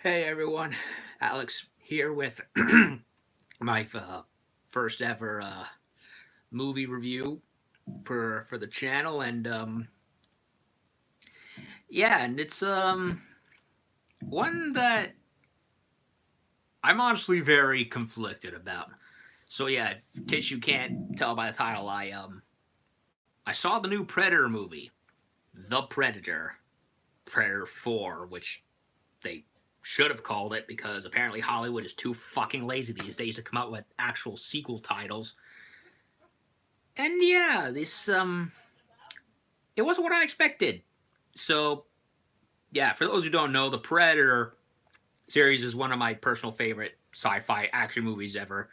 Hey everyone, Alex here with my first ever movie review for the channel, and yeah, and it's one that I'm honestly very conflicted about. So yeah, in case you can't tell by the title, I saw the new Predator movie, The Predator, Predator 4, which they should have called it because apparently Hollywood is too fucking lazy these days to come out with actual sequel titles. And yeah, this it wasn't what I expected. So yeah, for those who don't know, the Predator series is one of my personal favorite sci-fi action movies ever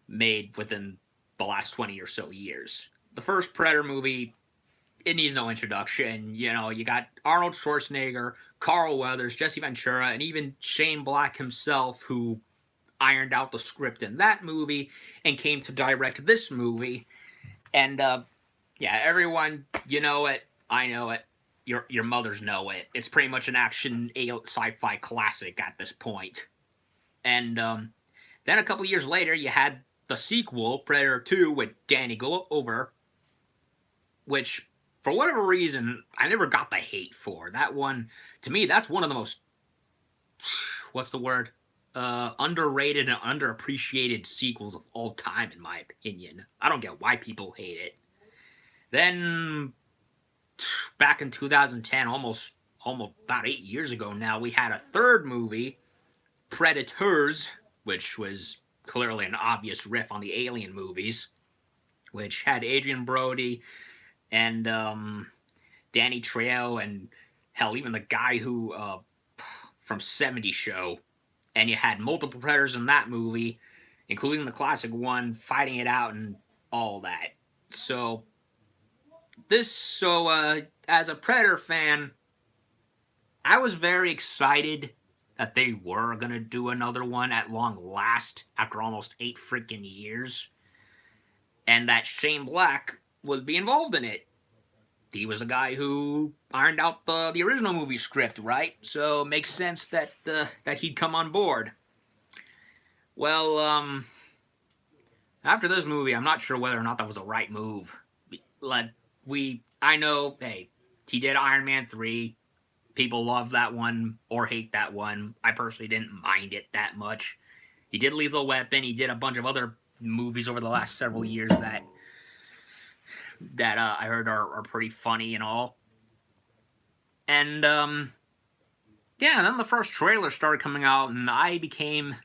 made within the last 20 or so years. The first Predator movie, it needs no introduction. You know, you got Arnold Schwarzenegger, Carl Weathers, Jesse Ventura, and even Shane Black himself, who ironed out the script in that movie and came to direct this movie. And yeah, everyone, you know it. I know it. Your mothers know it. It's pretty much an action sci-fi classic at this point. And then a couple years later, you had the sequel, Predator 2, with Danny Glover, which for whatever reason I never got the hate for. That one, to me, that's one of the most what's the word? Underrated and underappreciated sequels of all time, in my opinion. I don't get why people hate it. Then back in 2010, almost about 8 years ago now, we had a third movie, Predators, which was clearly an obvious riff on the Alien movies, which had Adrian Brody and Danny Trejo and hell, even the guy who from '70s Show, and you had multiple Predators in that movie, including the classic one, fighting it out and all that. So as a Predator fan, I was very excited that they were gonna do another one at long last after almost 8 freaking years, and that Shane Black would be involved in it. He was the guy who ironed out the original movie script, right? So it makes sense that that he'd come on board. Well, after this movie, I'm not sure whether or not that was the right move. Like I know, hey, he did Iron Man 3. People love that one or hate that one. I personally didn't mind it that much. He did Lethal Weapon. He did a bunch of other movies over the last several years that I heard are pretty funny and all. And yeah, then the first trailer started coming out, and I became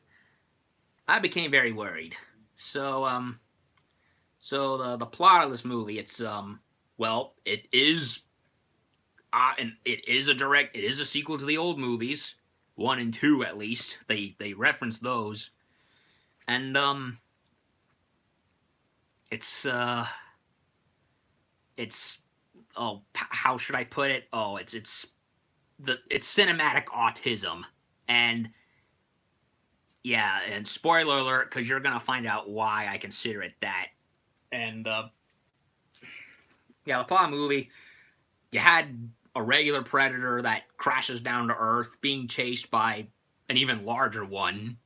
very worried. So the plot of this movie, it's well, it is and it is a sequel to the old movies, 1 and 2 at least. They reference those, and it's it's oh, how should I put it? Oh, it's cinematic autism, and yeah, and spoiler alert, because you're gonna find out why I consider it that. And yeah, the plot of the movie, you had a regular predator that crashes down to Earth, being chased by an even larger one,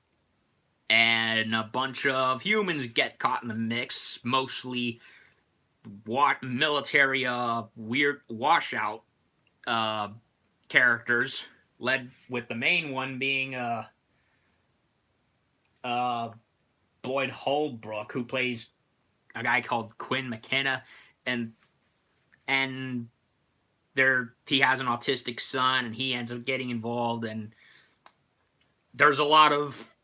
and a bunch of humans get caught in the mix, mostly military, weird washout uh, characters, led with the main one being uh, Boyd Holbrook, who plays a guy called Quinn McKenna, and and he has an autistic son, and he ends up getting involved, and there's a lot of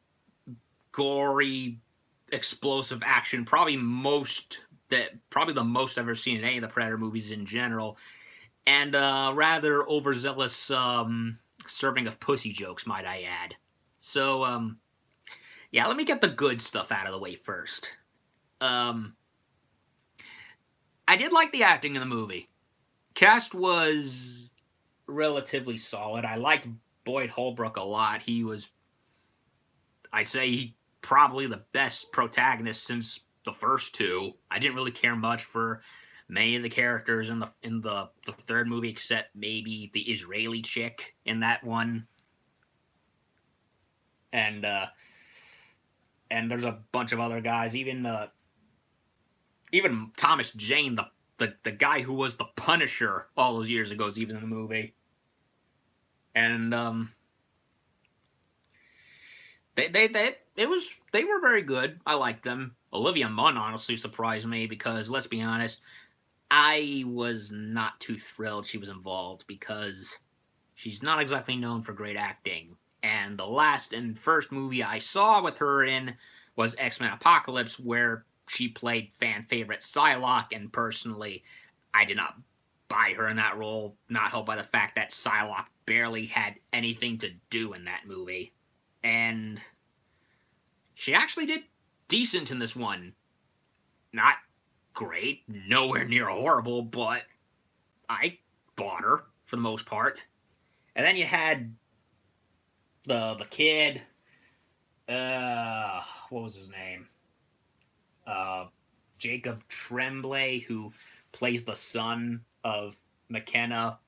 gory, explosive action. Probably the most I've ever seen in any of the Predator movies in general, and rather overzealous serving of pussy jokes, might I add. So yeah, let me get the good stuff out of the way first. Um, I did like the acting in the movie. Cast was relatively solid. I liked Boyd Holbrook a lot. I'd say, probably the best protagonist since the first two. I didn't really care much for many of the characters in the third movie, except maybe the Israeli chick in that one. and there's a bunch of other guys, even Thomas Jane, the guy who was the Punisher all those years ago, is even in the movie. And they were very good. I liked them. Olivia Munn honestly surprised me because, let's be honest, I was not too thrilled she was involved because she's not exactly known for great acting. And the last and first movie I saw with her in was X-Men Apocalypse, where she played fan favorite Psylocke, and personally, I did not buy her in that role, not helped by the fact that Psylocke barely had anything to do in that movie. And she actually did decent in this one. Not great, nowhere near horrible, but I bought her for the most part. And then you had the kid, what was his name? Jacob Tremblay, who plays the son of McKenna.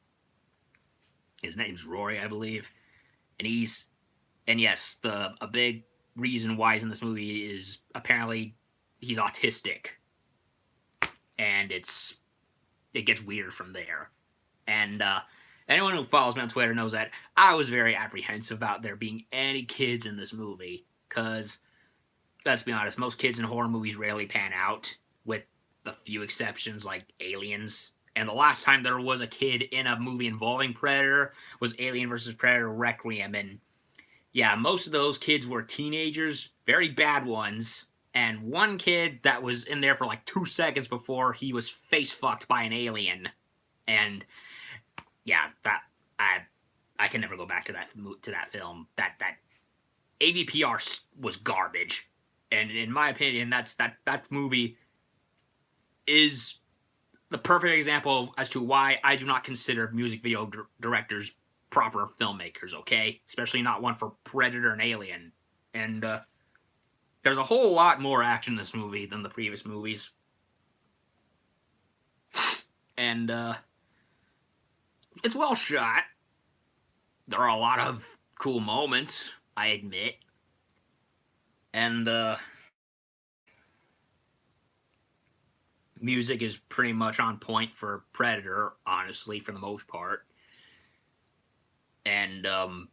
His name's Rory, I believe. And yes, a big reason why he's in this movie is apparently he's autistic. And it gets weird from there. And anyone who follows me on Twitter knows that I was very apprehensive about there being any kids in this movie. Because, let's be honest, most kids in horror movies rarely pan out, with a few exceptions like Aliens. And the last time there was a kid in a movie involving Predator was Alien vs. Predator Requiem. And yeah, most of those kids were teenagers, very bad ones. And one kid that was in there for like 2 seconds before he was face fucked by an alien. And yeah, that I can never go back to that film. That AVPR was garbage. And in my opinion, that movie is the perfect example as to why I do not consider music video directors proper filmmakers, okay? Especially not one for Predator and Alien. And there's a whole lot more action in this movie than the previous movies. And it's well shot. There are a lot of cool moments, I admit. And music is pretty much on point for Predator, honestly, for the most part. And in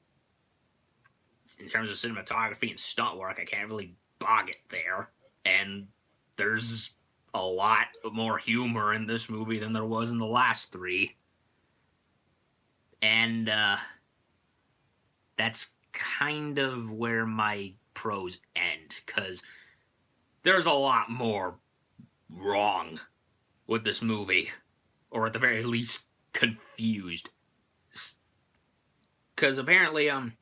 terms of cinematography and stunt work, I can't really bog it there. And there's a lot more humor in this movie than there was in the last three. And that's kind of where my pros end, because there's a lot more wrong with this movie, or at the very least confused, because apparently part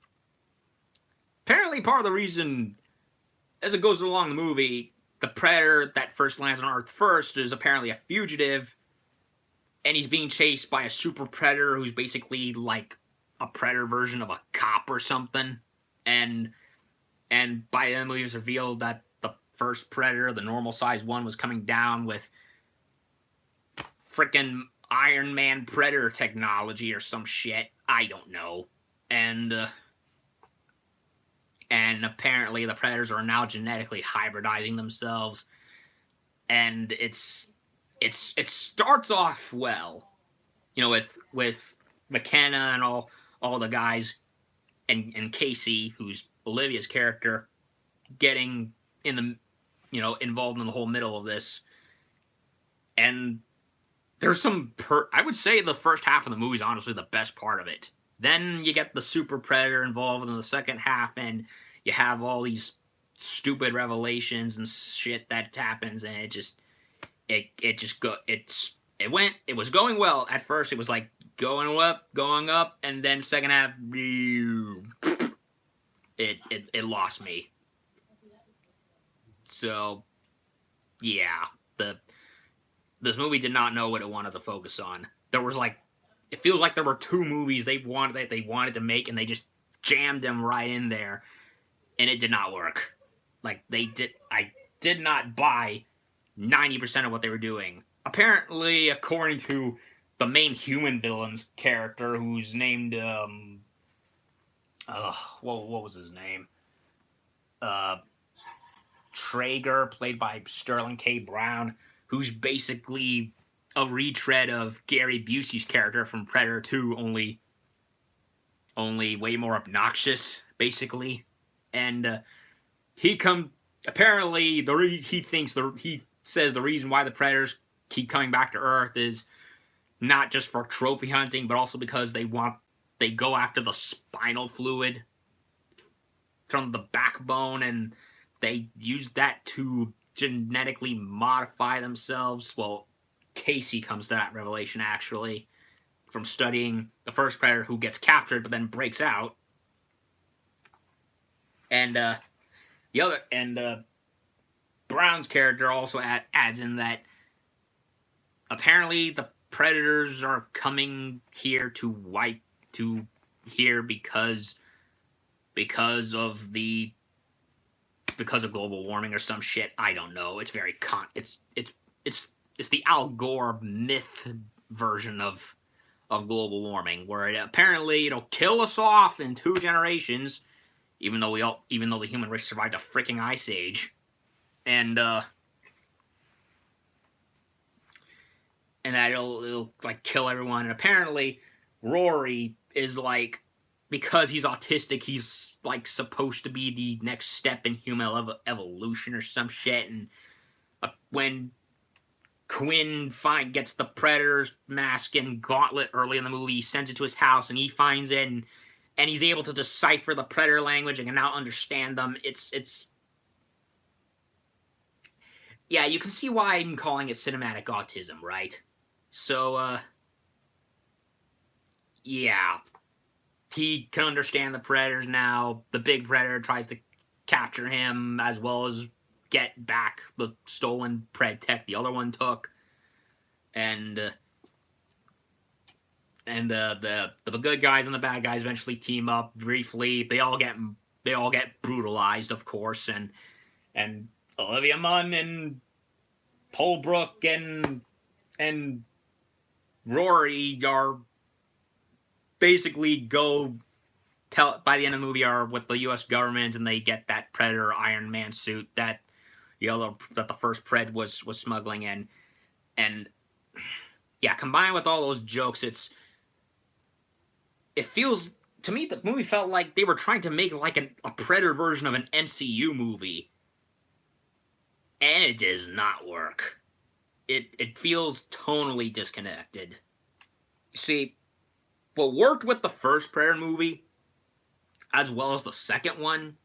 of the reason, as it goes along the movie, the Predator that first lands on Earth first is apparently a fugitive, and he's being chased by a super Predator who's basically like a Predator version of a cop or something, and by the end of the movie it's revealed that the first Predator, the normal size one, was coming down with frickin' Iron Man Predator technology or some shit. I don't know. And apparently the Predators are now genetically hybridizing themselves. And it starts off well, you know, with McKenna and all the guys, and Casey, who's Olivia's character, getting in the, you know, involved in the whole middle of this. And there's some I would say the first half of the movie is honestly the best part of it. Then you get the super Predator involved in the second half, and you have all these stupid revelations and shit that happens, and it was going well at first. It was like going up, and then second half, it lost me. So yeah, this movie did not know what it wanted to focus on. There was like, it feels like there were two movies they wanted to make, and they just jammed them right in there, and it did not work. Like I did not buy 90% of what they were doing. Apparently, according to the main human villain's character, who's named what was his name? Traeger, played by Sterling K. Brown, who's basically a retread of Gary Busey's character from Predator 2, only way more obnoxious, basically. And apparently he says the reason why the Predators keep coming back to Earth is not just for trophy hunting, but also because they go after the spinal fluid from the backbone, and they use that to genetically modify themselves. Well, Casey comes to that revelation, actually, from studying the first Predator, who gets captured but then breaks out. And Brown's character also adds in that apparently the Predators are coming here because of global warming or some shit. I don't know. It's very it's the Al Gore myth version of global warming, where apparently it'll kill us off in 2 generations, even though the human race survived a freaking ice age, and that it'll like kill everyone. And apparently Rory is like, because he's autistic, he's like supposed to be the next step in human evolution or some shit. And when Quinn gets the Predator's mask and gauntlet early in the movie, he sends it to his house and he finds it, and he's able to decipher the Predator language and can now understand them. It's yeah, you can see why I'm calling it cinematic autism, right? So, yeah. He can understand the Predators now. The big Predator tries to capture him, as well as get back the stolen Pred tech the other one took. And the good guys and the bad guys eventually team up briefly. They all get brutalized, of course, and Olivia Munn and Holbrook and Rory are basically by the end of the movie are with the U.S. government, and they get that Predator Iron Man suit that the first Pred was smuggling in. And yeah, combined with all those jokes, it feels to me, the movie felt like they were trying to make like a Predator version of an MCU movie, and it does not work. It feels tonally disconnected. See, what worked with the first Predator movie, as well as the second one,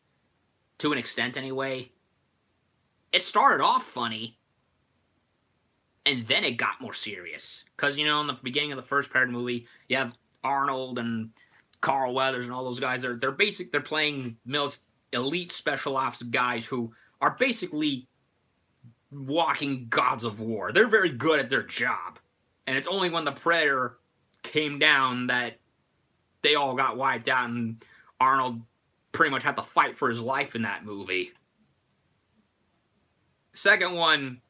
to an extent anyway, it started off funny, and then it got more serious. Because, in the beginning of the first Predator movie, you have Arnold and Carl Weathers and all those guys. They're playing elite special ops guys who are basically walking gods of war. They're very good at their job. And it's only when the Predator came down that they all got wiped out, and Arnold pretty much had to fight for his life in that movie. Second one,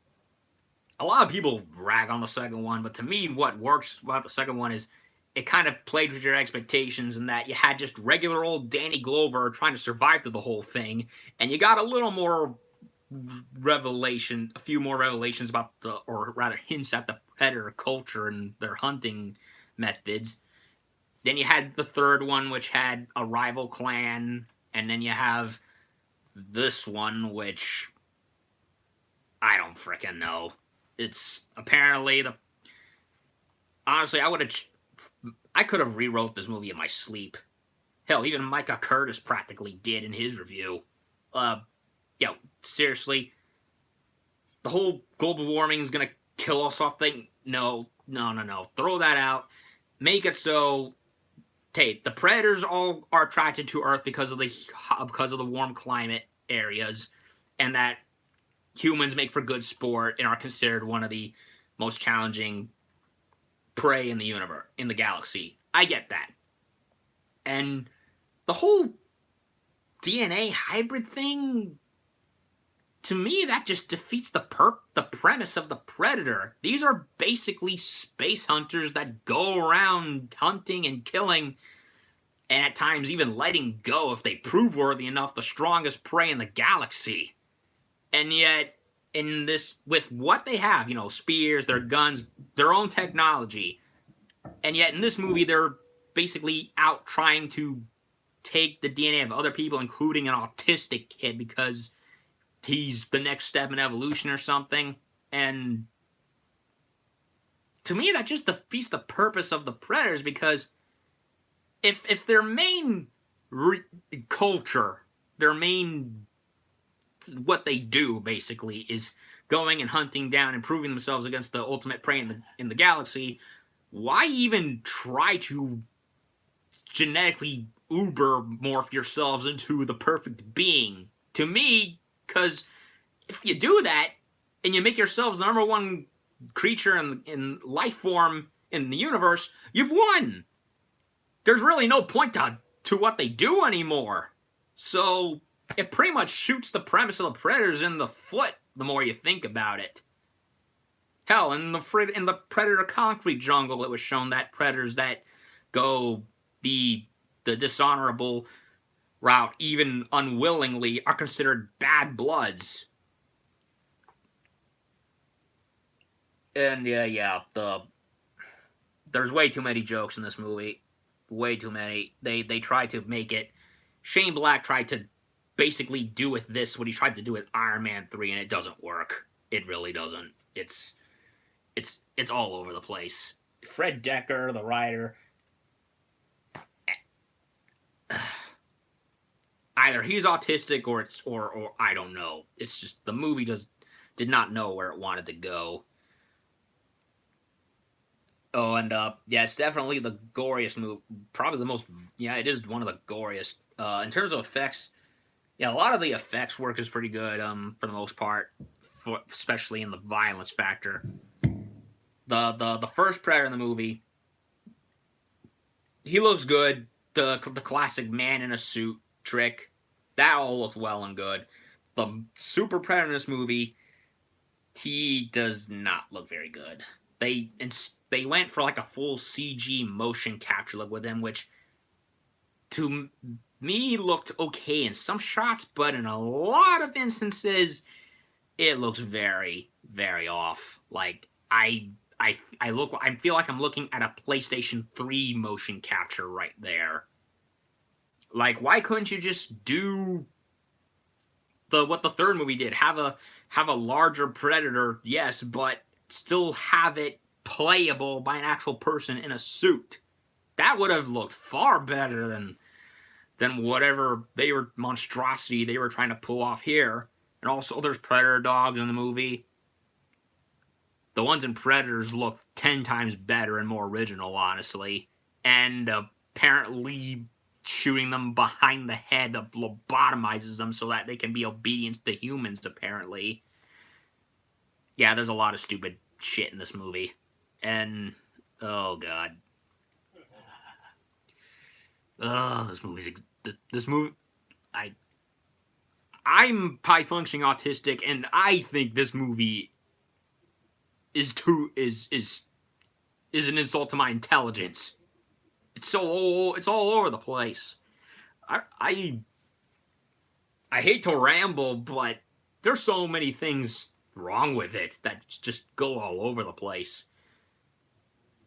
a lot of people rag on the second one, but to me, what works about the second one is it kind of played with your expectations, in that you had just regular old Danny Glover trying to survive through the whole thing, and you got a little more a few more revelations about or rather hints at the Predator culture and their hunting methods. Then you had the third one, which had a rival clan, and then you have this one, which I don't frickin' know. It's apparently honestly, I could have rewrote this movie in my sleep. Hell, even Micah Curtis practically did in his review. Seriously, the whole global warming is gonna kill us off thing? No. Throw that out. Make it so, hey, the Predators all are attracted to Earth because of the warm climate areas, and that humans make for good sport and are considered one of the most challenging prey in the universe, in the galaxy. I get that. And the whole DNA hybrid thing, to me, that just defeats the premise of the Predator. These are basically space hunters that go around hunting and killing and at times even letting go if they prove worthy enough the strongest prey in the galaxy. And yet, in this, with what they have, you know, spears, their guns, their own technology, and yet in this movie they're basically out trying to take the DNA of other people, including an autistic kid, because he's the next step in evolution or something. And to me, that just defeats the purpose of the Predators, because if their main culture, their main what they do basically is going and hunting down and proving themselves against the ultimate prey in the galaxy, why even try to genetically uber morph yourselves into the perfect being? To me, because if you do that and you make yourselves the number one creature in life form in the universe, you've won. There's really no point to what they do anymore. So it pretty much shoots the premise of the Predators in the foot the more you think about it. Hell, in the Predator concrete jungle, it was shown that predators that go the dishonorable route, even unwillingly, are considered bad bloods. And there's way too many jokes in this movie. Way too many. They tried to make it. Shane Black tried to basically do with this what he tried to do with Iron Man 3, and it doesn't work. It really doesn't. It's all over the place. Fred Decker, the writer, either he's autistic or I don't know. It's just the movie did not know where it wanted to go. Oh, and it's definitely the goriest movie. Probably the most. Yeah, it is one of the goriest. In terms of effects, yeah, a lot of the effects work is pretty good. For the most part, especially in the violence factor. The first Predator in the movie, he looks good. The classic man in a suit trick, that all looked well and good. The Super Predator in this movie, he does not look very good. They went for like a full CG motion capture look with him, which to me looked okay in some shots, but in a lot of instances, it looks very, very off. Like I feel like I'm looking at a PlayStation 3 motion capture right there. Like, why couldn't you just do what the third movie did? Have a larger Predator, yes, but still have it playable by an actual person in a suit. That would have looked far better than whatever monstrosity they were trying to pull off here. And also, there's Predator dogs in the movie. The ones in Predators look 10 times better and more original, honestly. And apparently shooting them behind the head lobotomizes them so that they can be obedient to humans, apparently. Yeah, there's a lot of stupid shit in this movie. And, oh god. Oh, this movie, I'm high-functioning autistic, and I think this movie is an insult to my intelligence. It's all over the place. I hate to ramble, but there's so many things wrong with it that just go all over the place.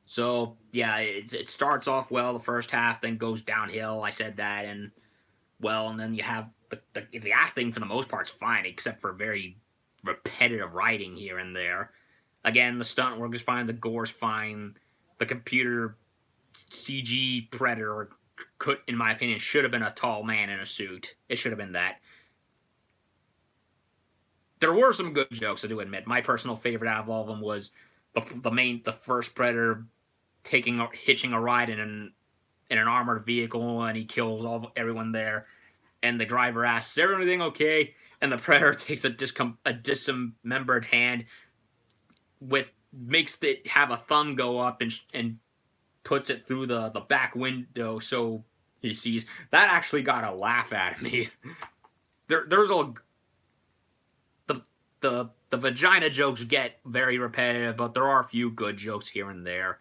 So yeah, it starts off well the first half, then goes downhill. I said that, and then you have the acting for the most part's fine, except for very repetitive writing here and there. Again, the stunt work is fine, the gore's fine, the computer CG Predator could, in my opinion, should have been a tall man in a suit. It should have been that. There were some good jokes, I do admit. My personal favorite out of all of them was the first Predator hitching a ride in an armored vehicle, and he kills everyone there. And the driver asks, "Is everything okay?" And the Predator takes a dismembered hand, makes it have a thumb go up and puts it through the back window so he sees. That actually got a laugh out of me. There's the vagina jokes get very repetitive, but there are a few good jokes here and there.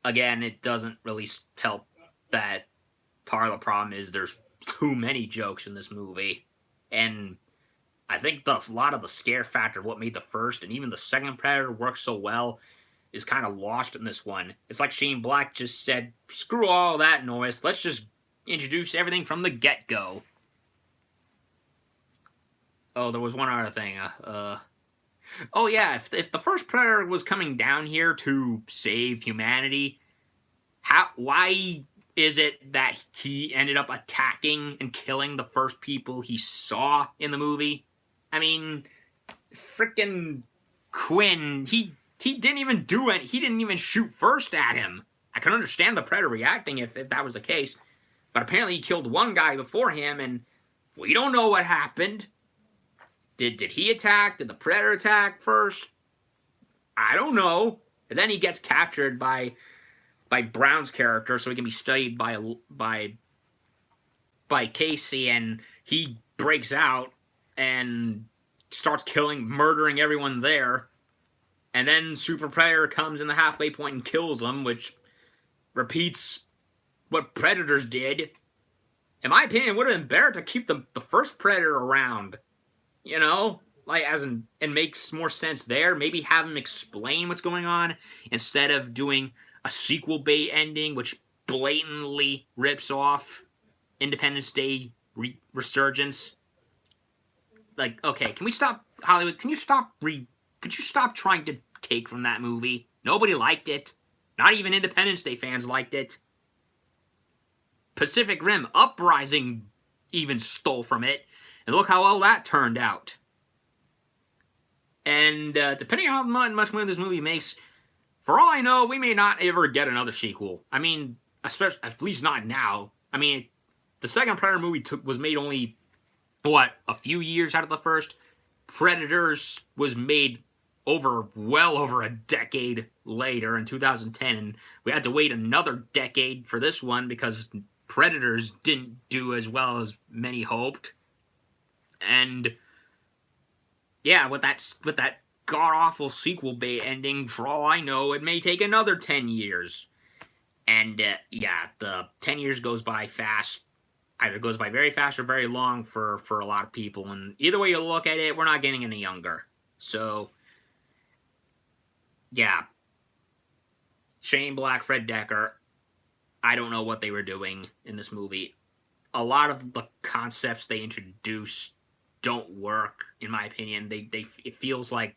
Again, it doesn't really help that part of the problem is there's too many jokes in this movie. And I think a lot of the scare factor of what made the first and even the second Predator work so well is kind of lost in this one. It's like Shane Black just said, screw all that noise, let's just introduce everything from the get-go. Oh, there was one other thing. Oh yeah, if the first Predator was coming down here to save humanity, why is it that he ended up attacking and killing the first people he saw in the movie? I mean, frickin' Quinn, he didn't even do it. He didn't even shoot first at him. I can understand the Predator reacting if that was the case, but apparently he killed one guy before him, and we don't know what happened. Did he attack? Did the Predator attack first? I don't know. And then he gets captured by Brown's character, so he can be studied by Casey, and he breaks out and starts murdering everyone there. And then Super Predator comes in the halfway point and kills them, which repeats what Predators did. In my opinion, it would have been better to keep the first Predator around. You know? Like, it makes more sense there. Maybe have him explain what's going on instead of doing a sequel bait ending, which blatantly rips off Independence Day Resurgence. Like, okay, can we stop, Hollywood? Could you stop trying to take from that movie? Nobody liked it. Not even Independence Day fans liked it. Pacific Rim Uprising even stole from it. And look how well that turned out. And depending on how much money this movie makes, for all I know, we may not ever get another sequel. I mean, especially, at least not now. I mean, the second Predator movie was made only, what, a few years out of the first? Predators was made well over a decade later in 2010, and we had to wait another decade for this one because Predators didn't do as well as many hoped. And yeah, with that god-awful sequel bait ending, for all I know, it may take another 10 years. And yeah, the 10 years goes by fast. Either goes by very fast or very long for a lot of people. And either way you look at it, we're not getting any younger. So, yeah. Shane Black, Fred Decker, I don't know what they were doing in this movie. A lot of the concepts they introduced don't work, in my opinion. It feels like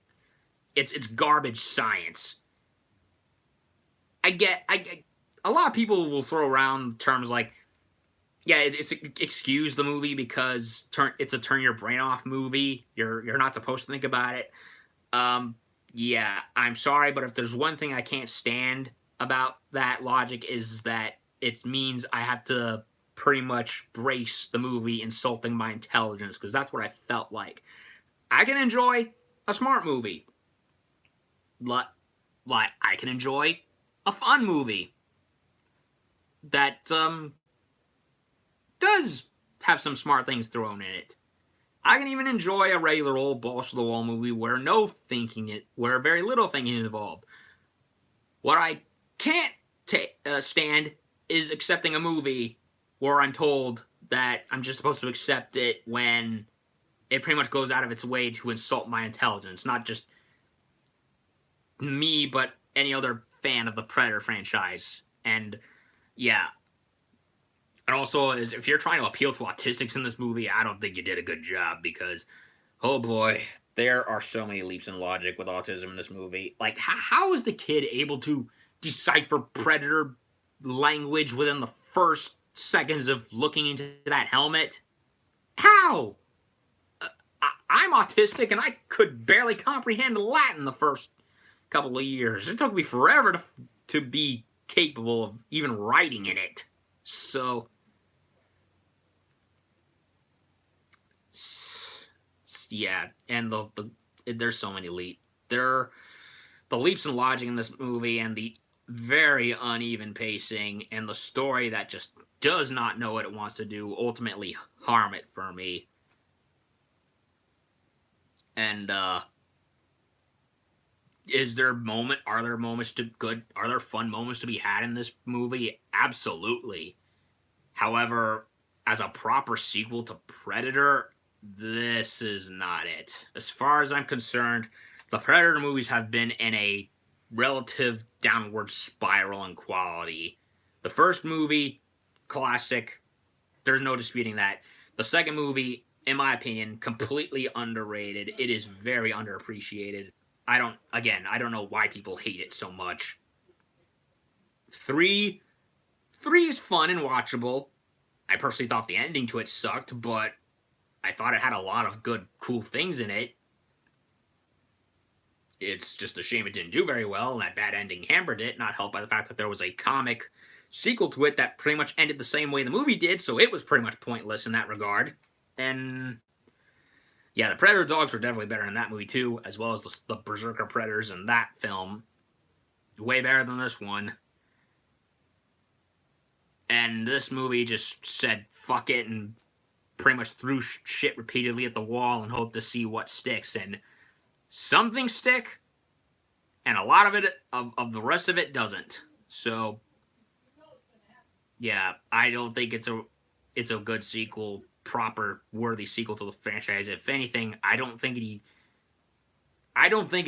it's garbage science. I get a lot of people will throw around terms like, yeah, it's excuse the movie because it's a turn your brain off movie. You're not supposed to think about it. Yeah, I'm sorry, but if there's one thing I can't stand about that logic is that it means I have to pretty much brace the movie insulting my intelligence, because that's what I felt like. I can enjoy a smart movie. Like I can enjoy a fun movie that does have some smart things thrown in it. I can even enjoy a regular old balls to the wall movie where where very little thinking is involved. What I can't stand is accepting a movie where I'm told that I'm just supposed to accept it when it pretty much goes out of its way to insult my intelligence. Not just me, but any other fan of the Predator franchise. And yeah. And also, if you're trying to appeal to autistics in this movie, I don't think you did a good job, because, oh boy, there are so many leaps in logic with autism in this movie. Like, how is the kid able to decipher Predator language within the first seconds of looking into that helmet? How? I'm autistic, and I could barely comprehend Latin the first couple of years. It took me forever to be capable of even writing in it. So, yeah, and there's so many leaps. The leaps in logic in this movie, and the very uneven pacing, and the story that just does not know what it wants to do, ultimately harm it for me. And are there fun moments to be had in this movie? Absolutely. However, as a proper sequel to Predator, this is not it. As far as I'm concerned, the Predator movies have been in a relative downward spiral in quality. The first movie, classic, there's no disputing that. The second movie, in my opinion, completely underrated. It is very underappreciated. I don't know why people hate it so much. Three is fun and watchable. I personally thought the ending to it sucked, but I thought it had a lot of good, cool things in it. It's just a shame it didn't do very well, and that bad ending hampered it, not helped by the fact that there was a comic sequel to it that pretty much ended the same way the movie did, so it was pretty much pointless in that regard. And yeah, the Predator dogs were definitely better in that movie too, as well as the Berserker Predators in that film. Way better than this one. And this movie just said fuck it and pretty much threw shit repeatedly at the wall and hoped to see what sticks. And some things stick, and a lot of it, of the rest of it, doesn't. So yeah, I don't think it's a good sequel, proper worthy sequel to the franchise. If anything, I don't think it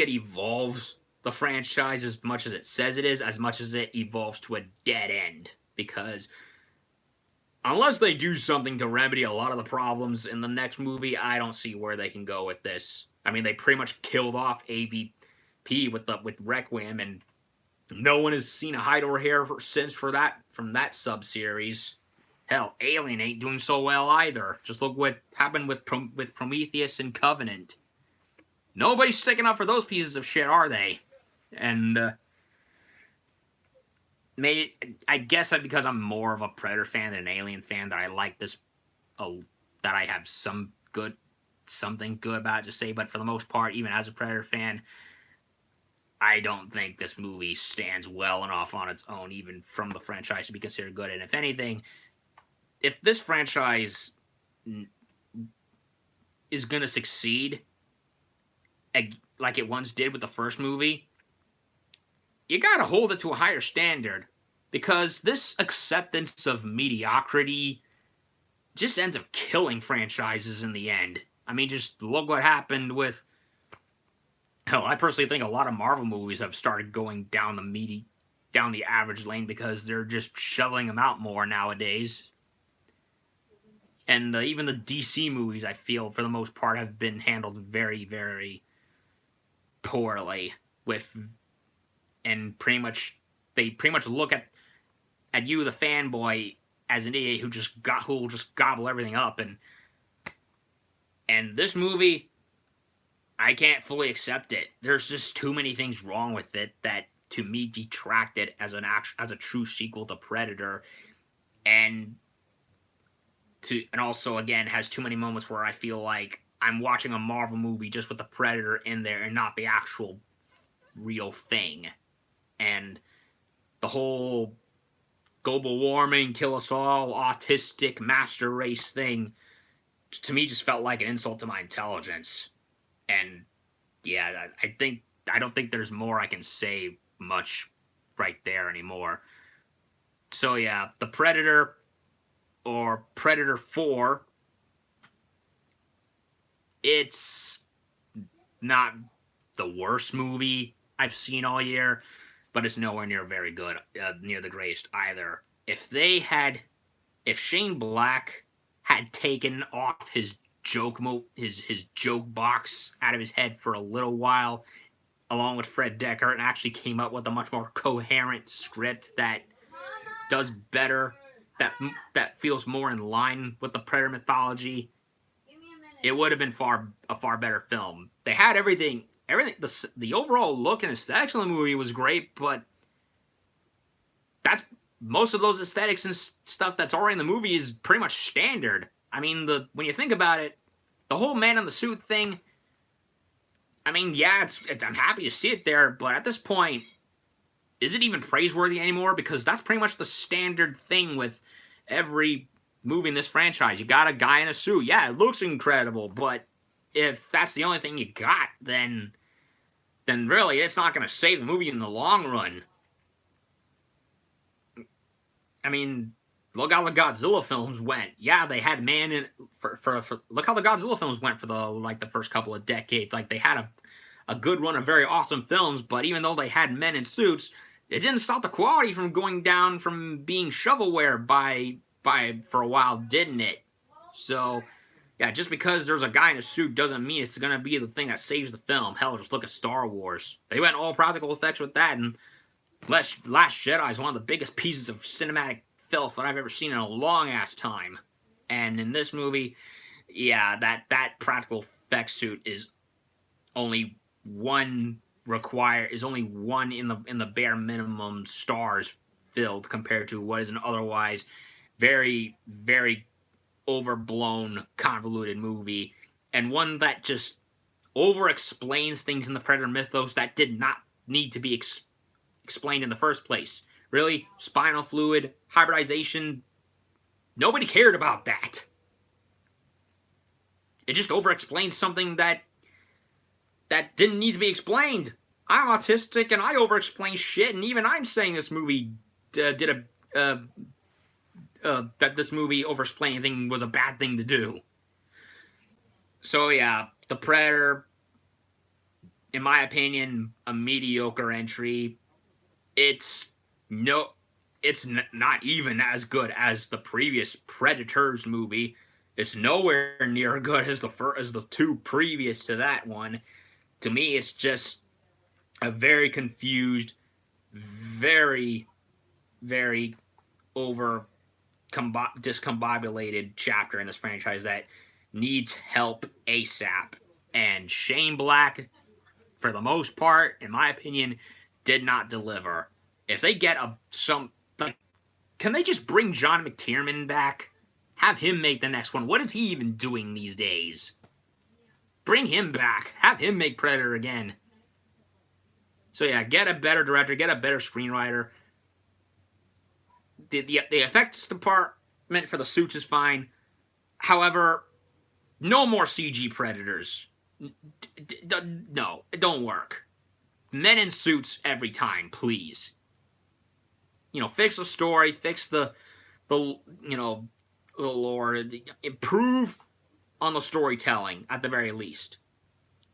evolves the franchise as much as it says it is, as much as it evolves to a dead end. Because unless they do something to remedy a lot of the problems in the next movie, I don't see where they can go with this. I mean, they pretty much killed off AVP with Requiem, and no one has seen a hide or hair since from that sub-series. Hell, Alien ain't doing so well either. Just look what happened with Prometheus and Covenant. Nobody's sticking up for those pieces of shit, are they? And maybe, I guess that because I'm more of a Predator fan than an Alien fan, that I like this, that I have something good about it to say. But for the most part, even as a Predator fan, I don't think this movie stands well enough on its own, even from the franchise, to be considered good. And if anything, if this franchise is going to succeed like it once did with the first movie, you gotta hold it to a higher standard, because this acceptance of mediocrity just ends up killing franchises in the end. I mean, just look what happened with... Hell, I personally think a lot of Marvel movies have started going down the average lane because they're just shoveling them out more nowadays. And even the DC movies, I feel, for the most part, have been handled very, very poorly. And they pretty much look at you, the fanboy, as an idiot who will just gobble everything up. And this movie, I can't fully accept it. There's just too many things wrong with it that, to me, detract it as a true sequel to Predator, and also, again, has too many moments where I feel like I'm watching a Marvel movie just with the Predator in there and not the actual real thing. And the whole global warming, kill us all, autistic master race thing, to me, just felt like an insult to my intelligence. And yeah, I don't think there's more I can say much right there anymore. So yeah, The Predator, or Predator 4, it's not the worst movie I've seen all year, but it's nowhere near very good, near the greatest either. If Shane Black had taken off his joke box out of his head for a little while, along with Fred Decker, and actually came up with a much more coherent script that does better, that feels more in line with the Predator mythology, it would have been a far better film. They had everything. The overall look and aesthetics of the movie was great, but that's most of those aesthetics and stuff that's already in the movie is pretty much standard. I mean, when you think about it, the whole man in the suit thing, I mean, yeah, I'm happy to see it there, but at this point, is it even praiseworthy anymore? Because that's pretty much the standard thing with every movie in this franchise. You got a guy in a suit. Yeah, it looks incredible, but if that's the only thing you got, then really it's not going to save the movie in the long run. I mean, look how the Godzilla films went. Yeah, they had man in for look how the Godzilla films went for the first couple of decades. Like they had a good run of very awesome films, but even though they had men in suits, it didn't stop the quality from going down from being shovelware by for a while, didn't it? So yeah, just because there's a guy in a suit doesn't mean it's gonna be the thing that saves the film. Hell, just look at Star Wars. They went all practical effects with that, and Last Jedi is one of the biggest pieces of cinematic filth that I've ever seen in a long ass time. And in this movie, yeah, that practical effects suit is only one in the bare minimum stars filled compared to what is an otherwise very very overblown convoluted movie, and one that just over explains things in the Predator mythos that did not need to be explained in the first place. Really, spinal fluid, hybridization, nobody cared about that. It just over explains something that didn't need to be explained. I'm autistic and I over explain shit, and even I'm saying this movie that this movie over explaining thing was a bad thing to do. So yeah, The Predator, in my opinion, a mediocre entry. It's not even as good as the previous Predators movie. It's nowhere near good as the two previous to that one. To me, it's just a very confused, very, very over discombobulated chapter in this franchise that needs help ASAP. And Shane Black, for the most part, in my opinion, did not deliver. If they get can they just bring John McTiernan back? Have him make the next one. What is he even doing these days? Bring him back. Have him make Predator again. So yeah, get a better director, get a better screenwriter. The effects department for the suits is fine. However, no more CG Predators. No, it don't work. Men in suits every time, please. Fix the story, fix the lore, improve on the storytelling at the very least.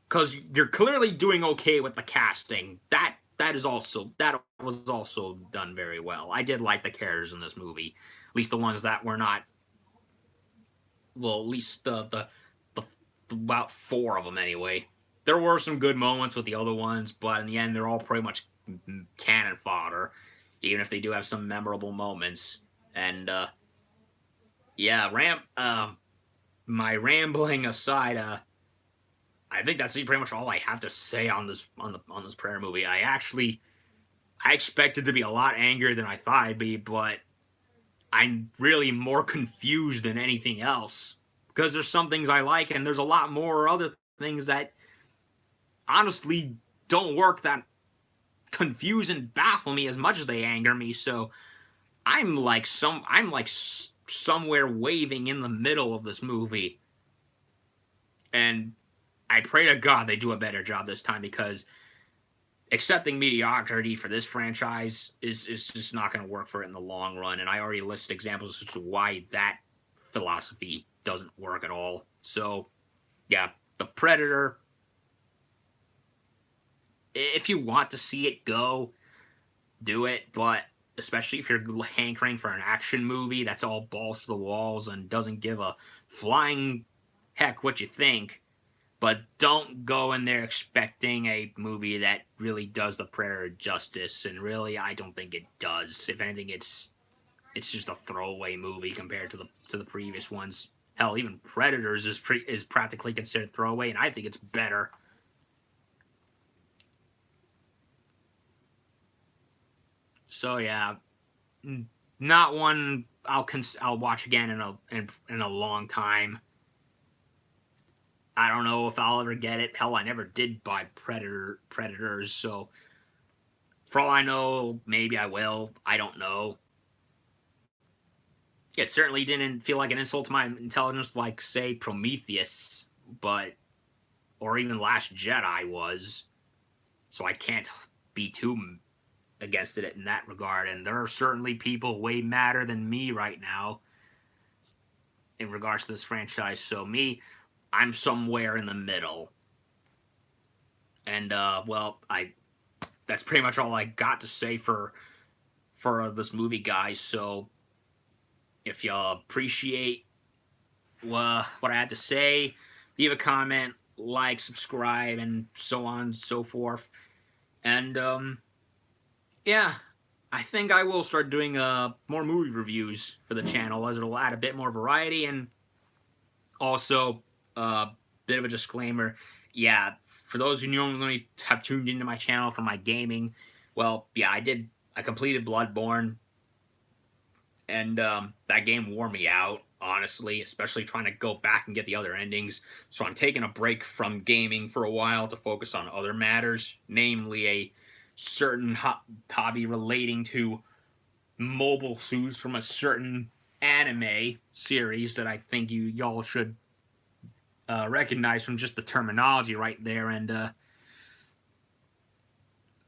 Because you're clearly doing okay with the casting. That was also done very well. I did like the characters in this movie, at least the ones that were not. Well, at least the about 4 of them anyway. There were some good moments with the other ones, but in the end, they're all pretty much cannon fodder, even if they do have some memorable moments. And yeah, my rambling aside, I think that's pretty much all I have to say on this Predator movie. I expected to be a lot angrier than I thought I'd be, but I'm really more confused than anything else. Because there's some things I like, and there's a lot more other things that honestly don't work, that confuse and baffle me as much as they anger me. So I'm somewhere waving in the middle of this movie. And I pray to God they do a better job this time, because accepting mediocrity for this franchise is just not going to work for it in the long run. And I already listed examples as to why that philosophy doesn't work at all. So yeah, The Predator, if you want to see it go, do it. But especially if you're hankering for an action movie that's all balls to the walls and doesn't give a flying heck what you think, but don't go in there expecting a movie that really does the Predator justice. And really, I don't think it does. If anything, it's just a throwaway movie compared to the previous ones. Hell, even Predators is practically considered throwaway, and I think it's better. So yeah, not one I'll watch again in a long time. I don't know if I'll ever get it. Hell, I never did buy Predators, so for all I know, maybe I will. I don't know. It certainly didn't feel like an insult to my intelligence like, say, Prometheus, or even Last Jedi was. So I can't be too against it in that regard. And there are certainly people way madder than me right now in regards to this franchise. So I'm somewhere in the middle. And well, that's pretty much all I got to say for this movie, guys. So if you appreciate what I had to say, leave a comment, like, subscribe, and so on and so forth. And yeah, I think I will start doing more movie reviews for the channel, as it'll add a bit more variety. And also, a bit of a disclaimer, yeah, for those who normally have tuned into my channel for my gaming, well, yeah, I completed Bloodborne, and that game wore me out, honestly, especially trying to go back and get the other endings. So I'm taking a break from gaming for a while to focus on other matters, namely a certain hobby relating to mobile suits from a certain anime series that I think y'all should recognize from just the terminology right there. And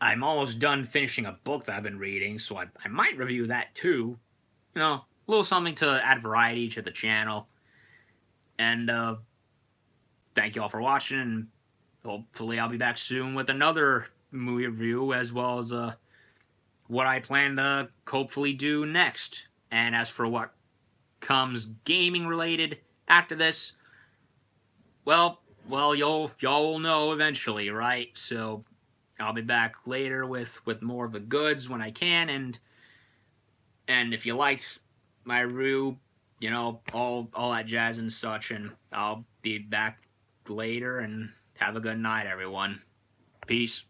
I'm almost done finishing a book that I've been reading, so I might review that too. You know, a little something to add variety to the channel. And thank you all for watching, and hopefully I'll be back soon with another movie review, as well as what I plan to hopefully do next. And as for what comes gaming related after this, well, y'all will know eventually, right? So I'll be back later with more of the goods when I can, and if you liked my review, you know, all that jazz and such, and I'll be back later, and have a good night, everyone. Peace.